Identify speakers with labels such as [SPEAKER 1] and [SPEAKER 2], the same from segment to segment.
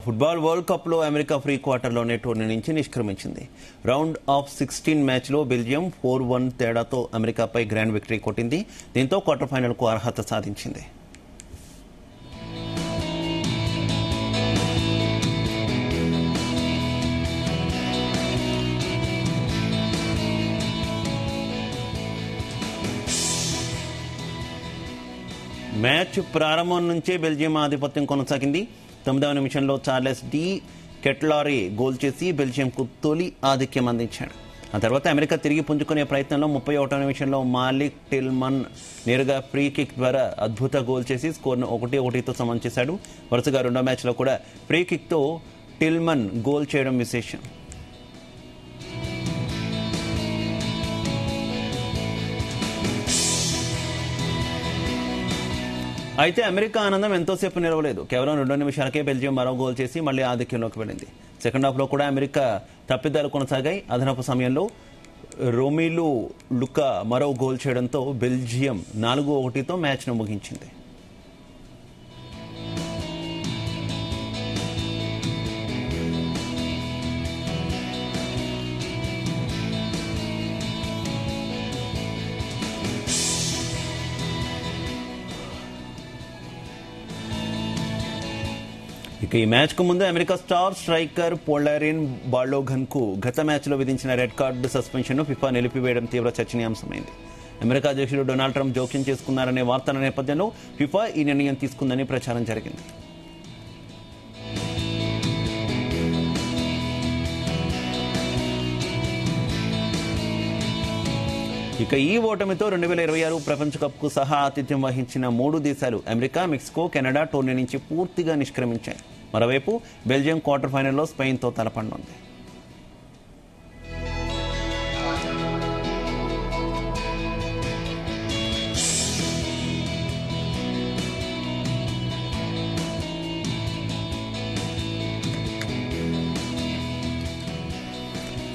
[SPEAKER 1] Football world కప్లో America pre క్వార్టర్లోనే tourney నుంచి నిష్క్రమించింది. Round of 16 మ్యాచ్లో బెల్జియం 4-1 తేడాతో అమెరికాపై గ్రాండ్ విక్టరీ కొట్టింది. దీంతో క్వార్టర్ ఫైనల్కు అర్హత సాధించింది. మ్యాచ్ ప్రారంభం నుంచే బెల్జియం ఆధిపత్యం కొనసాగింది. 9వ నిమిషంలో చార్లెస్ డి కెట్లారీ గోల్ చేసి బెల్జియంకు తొలి ఆధిక్యం అందించాడు. ఆ తర్వాత అమెరికా తిరిగి పుంజుకునే ప్రయత్నంలో 31వ నిమిషంలో మాలిక్ టిల్మన్ నేరుగా ఫ్రీ కిక్ ద్వారా అద్భుత గోల్ చేసి స్కోర్ను 1-1తో సమం చేశాడు. వరుసగా రెండో మ్యాచ్లో కూడా ఫ్రీ కిక్తో టిల్మన్ గోల్ చేయడం విశేషం. అయితే అమెరికా ఆనందం ఎంతోసేపు నిలవలేదు. కేవలం 2 నిమిషాలకే బెల్జియం మరో గోల్ చేసి మళ్లీ ఆధిక్యంలోకి వెళ్ళింది. సెకండ్ హాఫ్లో కూడా అమెరికా తప్పిదాలు కొనసాగాయి. అదనపు సమయంలో రోమిలు లుకా మరో గోల్ చేయడంతో బెల్జియం 4-1తో మ్యాచ్ను ముగించింది. ఇక ఈ మ్యాచ్కు ముందు అమెరికా స్టార్ స్ట్రైకర్ పొలారిన్ బాలోగన్కు గత మ్యాచ్లో విధించిన రెడ్ కార్డు సస్పెన్షన్ను ఫిఫా నిలిపివేయడం తీవ్ర చర్చనీయాంశమైంది. అమెరికా అధ్యక్షుడు డొనాల్డ్ ట్రంప్ జోక్యం చేసుకున్నారనే వార్తల నేపథ్యంలో ఫిఫా ఈ నిర్ణయం తీసుకుందని ప్రచారం జరిగింది. ఇక ఈ ఓటమితో 2026 ప్రపంచ కప్కు సహా ఆతిథ్యం వహించిన 3 దేశాలు అమెరికా, మెక్సికో, కెనడా టోర్నీ నుంచి పూర్తిగా నిష్క్రమించాయి. మరోవైపు బెల్జియం క్వార్టర్ ఫైనల్లో స్పెయిన్తో తలపడనుంది.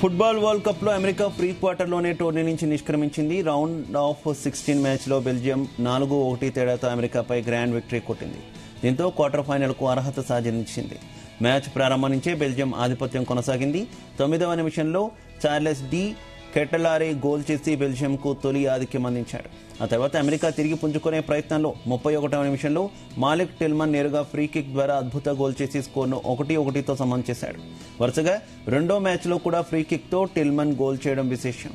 [SPEAKER 1] ఫుట్బాల్ వరల్డ్ కప్లో అమెరికా ప్రీ క్వార్టర్లోనే టోర్నీ నుంచి నిష్క్రమించింది. రౌండ్ ఆఫ్ 16 మ్యాచ్లో బెల్జియం 4-1 తేడాతో అమెరికాపై గ్రాండ్ విక్టరీ కొట్టింది. దీంతో క్వార్టర్ ఫైనల్కు అర్హత సాధించింది. మ్యాచ్ ప్రారంభం నుంచే బెల్జియం ఆధిపత్యం కొనసాగింది. 9వ నిమిషంలో చార్లెస్ డి కెటలారీ గోల్ చేసి బెల్జియంకు తొలి ఆధిక్యం అందించాడు. ఆ తర్వాత అమెరికా తిరిగి పుంజుకునే ప్రయత్నంలో 31వ నిమిషంలో మాలిక్ టిల్మన్ నేరుగా ఫ్రీ కిక్ ద్వారా అద్భుత గోల్ చేసి స్కోర్ను 1-1తో సమం చేశాడు. వరుసగా రెండో మ్యాచ్లో కూడా ఫ్రీ కిక్తో టిల్మన్ గోల్ చేయడం విశేషం.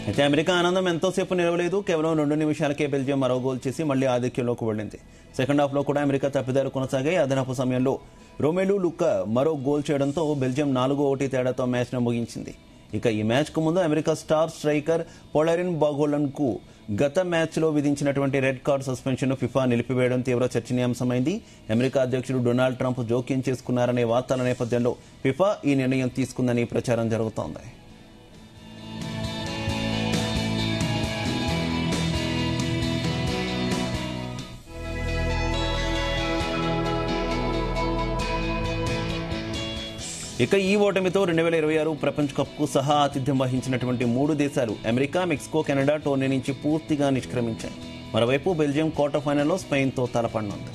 [SPEAKER 1] అయితే అమెరికా ఆనందం ఎంతోసేపు నిలవలేదు. కేవలం 2 నిమిషాలకే బెల్జియం మరో గోల్ చేసి మళ్లీ ఆధిక్యంలోకి వెళ్ళింది. సెకండ్ హాఫ్లో కూడా అమెరికా తప్పిదాలు కొనసాగాయి. అదనపు సమయంలో రోమెలు లుకా మరో గోల్ చేయడంతో బెల్జియం 4-1 తేడాతో మ్యాచ్ను ముగించింది. ఇక ఈ మ్యాచ్కు ముందు అమెరికా స్టార్ స్ట్రైకర్ పొలారిన్ బాలోగన్కు గత మ్యాచ్లో విధించినటువంటి రెడ్ కార్డ్ సస్పెన్షన్ను ఫిఫా నిలిపివేయడం తీవ్ర చర్చనీయాంశమైంది. అమెరికా అధ్యక్షుడు డొనాల్డ్ ట్రంప్ జోక్యం చేసుకున్నారనే వార్తల నేపథ్యంలో ఫిఫా ఈ నిర్ణయం తీసుకుందని ప్రచారం జరుగుతోంది. ఇక ఈ ఓటమితో 2026 ప్రపంచ కప్కు సహా ఆతిథ్యం వహించినటువంటి 3 దేశాలు అమెరికా, మెక్సికో, కెనడా టోర్నీ నుంచి పూర్తిగా నిష్క్రమించాయి. మరోవైపు బెల్జియం క్వార్టర్ ఫైనల్లో స్పెయిన్తో తలపడనుంది.